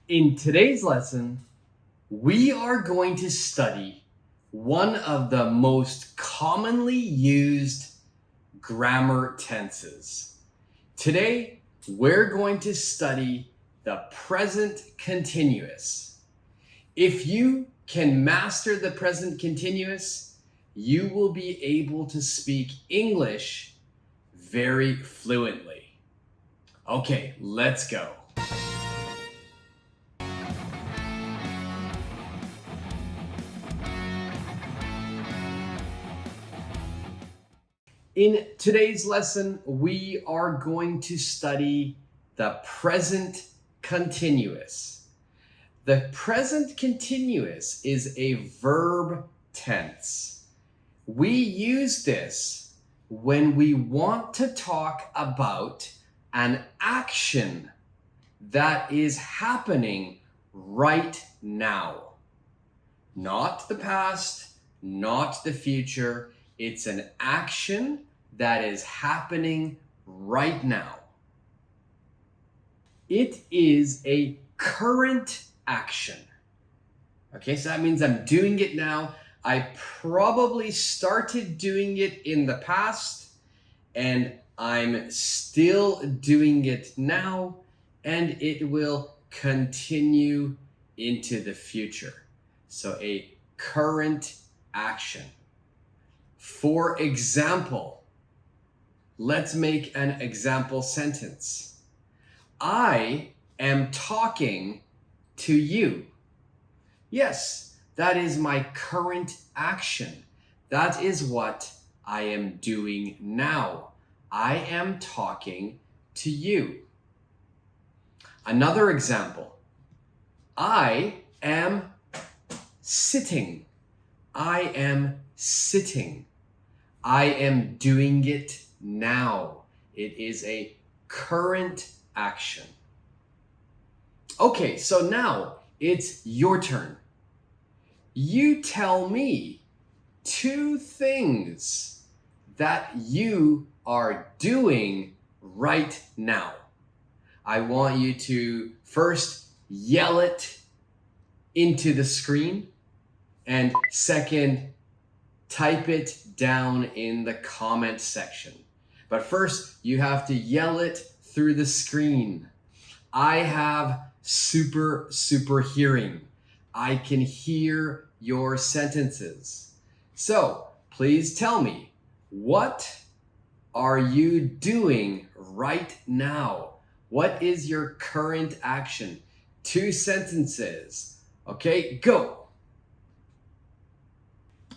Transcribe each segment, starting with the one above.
In today's lesson, we are going to study one of the most commonly used grammar tenses. Today, we're going to study the present continuous. If you can master the present continuous, you will be able to speak English very fluently. Okay, let's go. In today's lesson, we are going to study the present continuous. The present continuous is a verb tense. We use this when we want to talk about an action that is happening right now. Not the past, not the future. It's an action that is happening right now. It is a current action. Okay, so that means I'm doing it now. I probably started doing it in the past, and I'm still doing it now, and it will continue into the future. So a current action. For example, let's make an example sentence. I am talking to you. Yes, that is my current action. That is what I am doing now. I am talking to you. Another example. I am sitting. I am sitting. I am doing it now. It is a current action. Okay, so now it's your turn. You tell me 2 things that you are doing right now. I want you to first yell it into the screen, and second, type it down in the comment section. But first, you have to yell it through the screen. I have super hearing. I can hear your sentences. So please tell me, what are you doing right now? What is your current action? 2 sentences. Okay, go.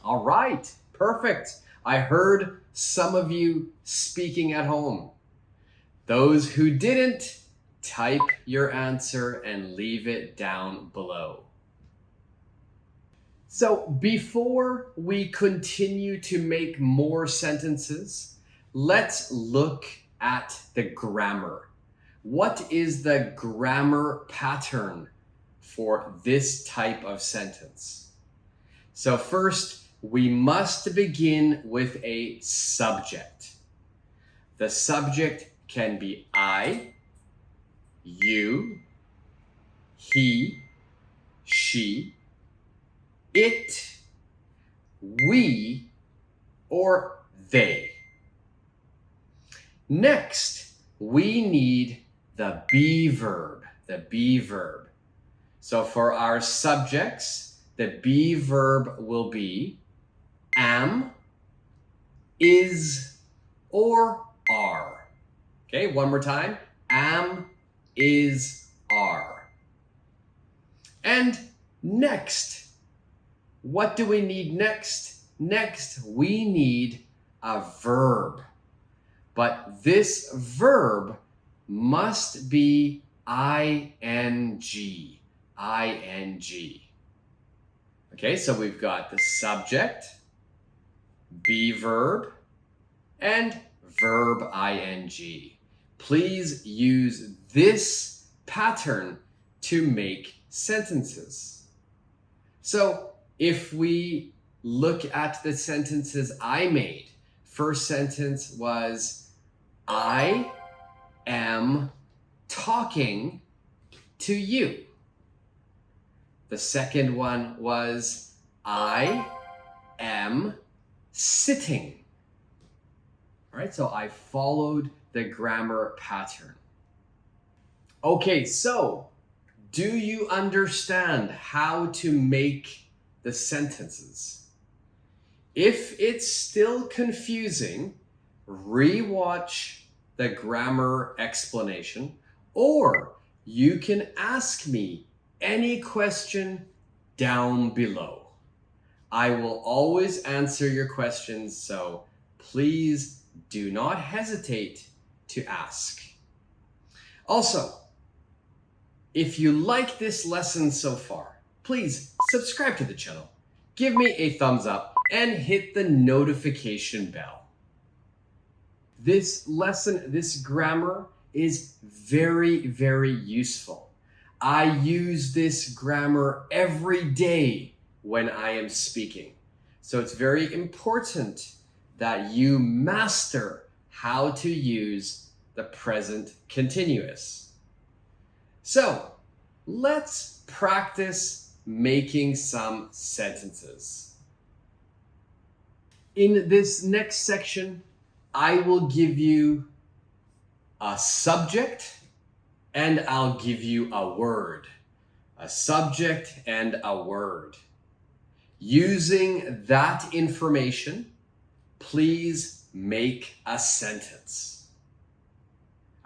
All right, perfect. I heard some of you speaking at home. Those who didn't, type your answer and leave it down below. So before we continue to make more sentences, let's look at the grammar. What is the grammar pattern for this type of sentence? So first, we must begin with a subject. The subject can be I, you, he, she, it, we, or they. Next, we need the be verb, So for our subjects, the be verb will be am, is, or are. Okay, one more time. Am, is, are. And next, what do we need next? Next, we need a verb. But this verb must be ing. Okay, so we've got the subject, be verb, and verb ing. Please use this pattern to make sentences. So if we look at the sentences I made, first sentence was, I am talking to you. The second one was I am sitting. All right, so I followed the grammar pattern. Okay, so do you understand how to make the sentences? If it's still confusing, rewatch the grammar explanation, or you can ask me any question down below. I will always answer your questions, so please do not hesitate to ask. Also, if you like this lesson so far, please subscribe to the channel, give me a thumbs up, and hit the notification bell. This lesson, this grammar is very, very useful. I use this grammar every day when I am speaking. So it's very important that you master how to use the present continuous. So let's practice making some sentences. In this next section, I will give you a subject and I'll give you a word. A subject and a word. Using that information, please make a sentence.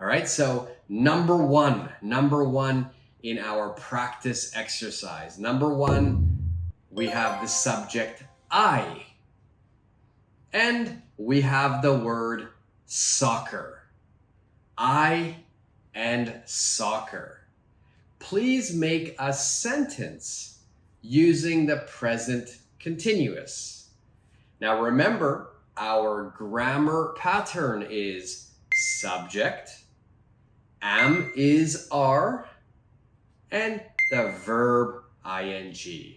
All right, so number one in our practice exercise. Number one, we have the subject I. And we have the word soccer. I and soccer. Please make a sentence using the present continuous. Now remember, our grammar pattern is subject, am is are, and the verb ing.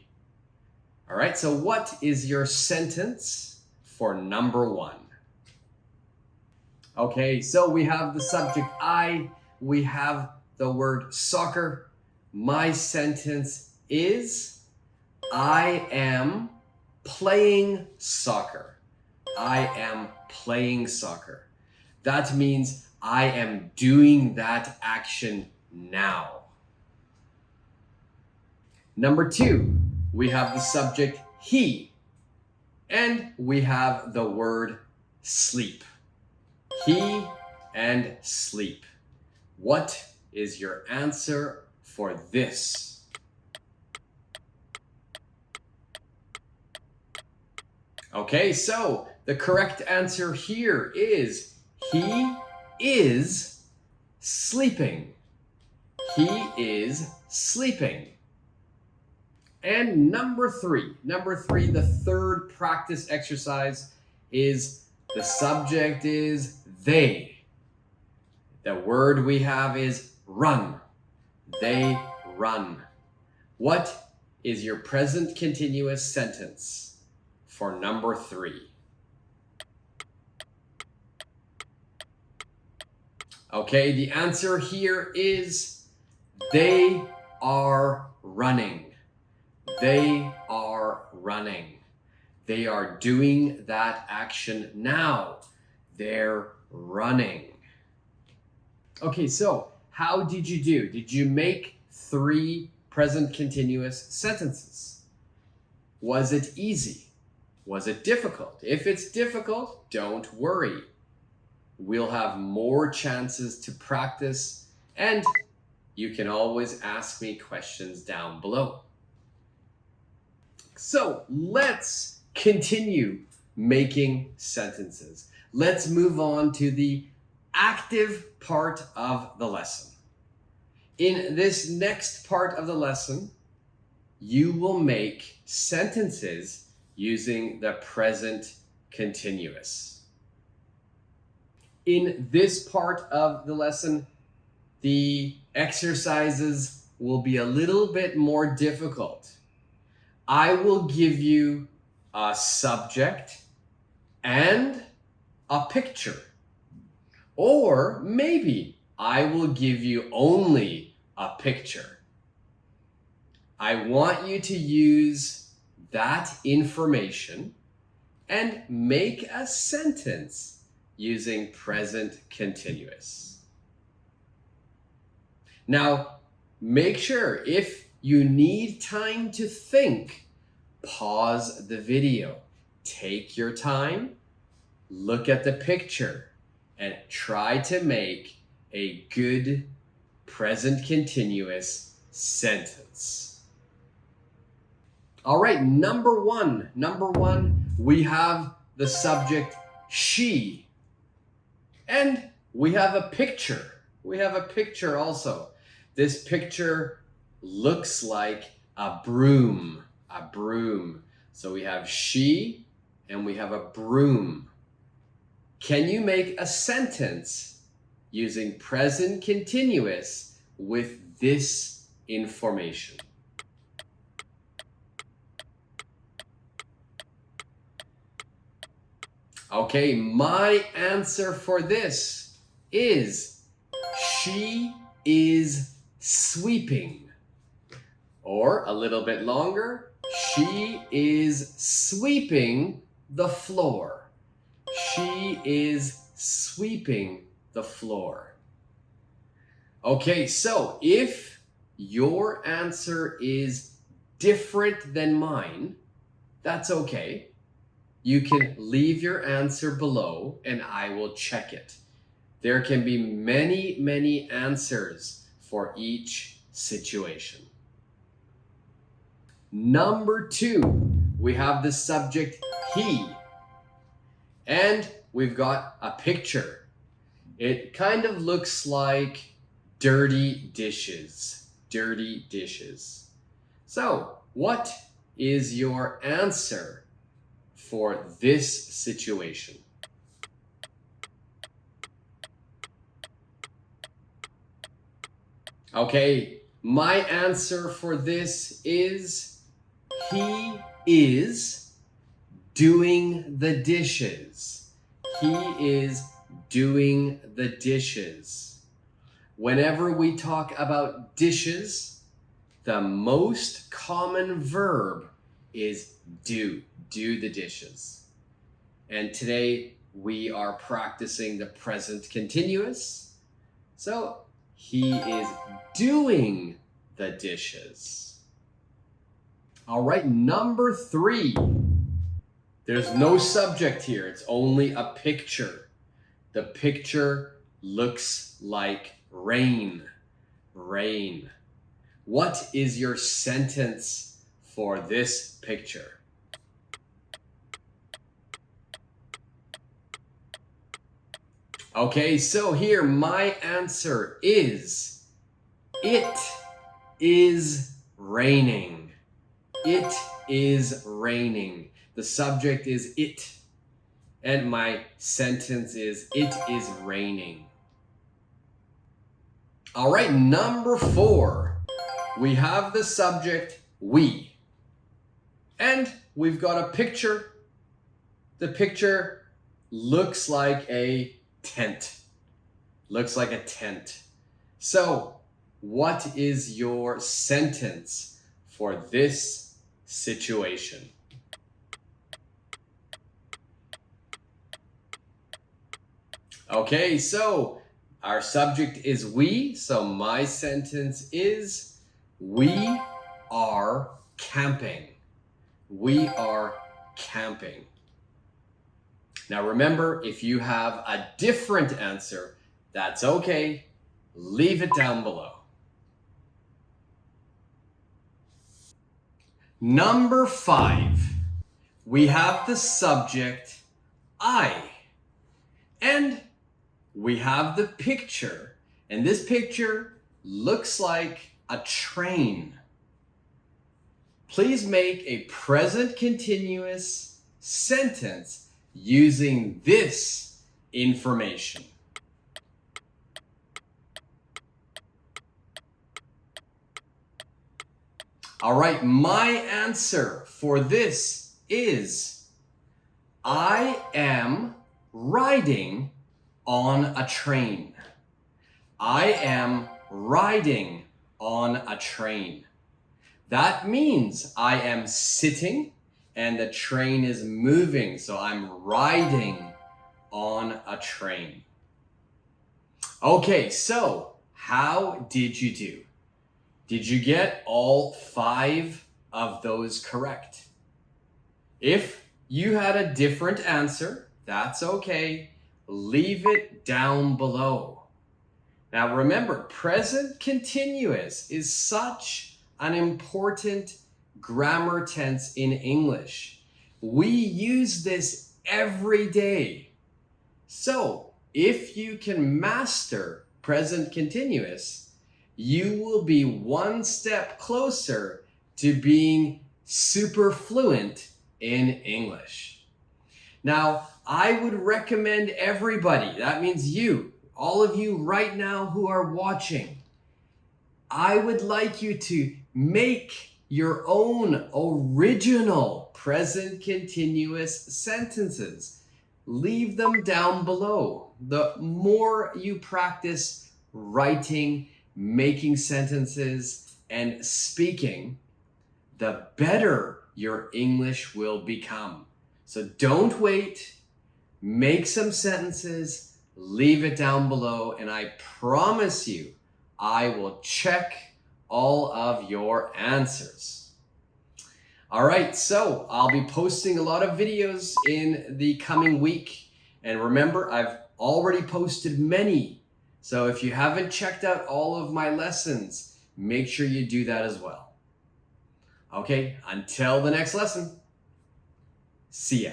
All right, so what is your sentence for number one? Okay, so we have the subject I, we have the word soccer. My sentence is, I am playing soccer. I am playing soccer. That means I am doing that action now. Number two, we have the subject he, and we have the word sleep. He and sleep. What is your answer for this? Okay, so the correct answer here is he is sleeping. He is sleeping. And number three, the third practice exercise is the subject is they. The word we have is run. They run. What is your present continuous sentence for number three? Okay, the answer here is they are running. They are running. They are doing that action now. They're running. Okay, so how did you do? Did you make 3 present continuous sentences? Was it easy? Was it difficult? If it's difficult, don't worry. We'll have more chances to practice, and you can always ask me questions down below. So let's continue making sentences. Let's move on to the active part of the lesson. In this next part of the lesson, you will make sentences using the present continuous. In this part of the lesson, the exercises will be a little bit more difficult. I will give you a subject and a picture. Or maybe I will give you only a picture. I want you to use that information and make a sentence using present continuous. Now, make sure if you need time to think, pause the video, take your time, look at the picture, and try to make a good present continuous sentence. All right, number one, we have the subject she, and we have a picture. We have a picture also. This picture looks like a broom, So we have she and we have a broom. Can you make a sentence using present continuous with this information? Okay, my answer for this is she is sweeping. Or a little bit longer, she is sweeping the floor. She is sweeping the floor. Okay, so if your answer is different than mine, that's okay. You can leave your answer below and I will check it. There can be many answers for each situation. Number 2, we have the subject he. And we've got a picture. It kind of looks like dirty dishes. So, what is your answer for this situation? Okay, my answer for this is he is doing the dishes. He is doing the dishes. Whenever we talk about dishes, the most common verb is do the dishes. And today we are practicing the present continuous. So he is doing the dishes. All right, number 3. There's no subject here. It's only a picture. The picture looks like rain. What is your sentence for this picture? Okay, so here my answer is it is raining. It is raining. The subject is it. And my sentence is it is raining. All right, number 4. We have the subject we. And we've got a picture. The picture looks like a tent. So, what is your sentence for this situation? Okay, so our subject is we, so my sentence is we are camping. We are camping. Now remember, if you have a different answer, that's okay. Leave it down below. Number 5, we have the subject I. And we have the picture. And this picture looks like a train. Please make a present continuous sentence using this information. All right, my answer for this is I am riding on a train. I am riding on a train. That means I am sitting and the train is moving. So I'm riding on a train. Okay, so how did you do? Did you get all 5 of those correct? If you had a different answer, that's okay. Leave it down below. Now remember, present continuous is such an important grammar tense in English. We use this every day. So if you can master present continuous, you will be one step closer to being super fluent in English. Now, I would recommend everybody, that means you, all of you right now who are watching, I would like you to make your own original present continuous sentences. Leave them down below. The more you practice writing, making sentences, and speaking, the better your English will become. So don't wait, make some sentences, leave it down below, and I promise you, I will check all of your answers. All right, so I'll be posting a lot of videos in the coming week. And remember, I've already posted many. So if you haven't checked out all of my lessons, make sure you do that as well. Okay, until the next lesson, see ya.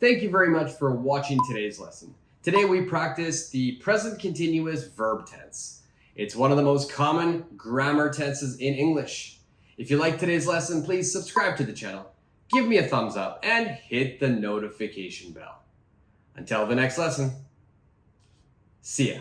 Thank you very much for watching today's lesson. Today we practiced the present continuous verb tense. It's one of the most common grammar tenses in English. If you like today's lesson, please subscribe to the channel, give me a thumbs up, and hit the notification bell. Until the next lesson, see ya.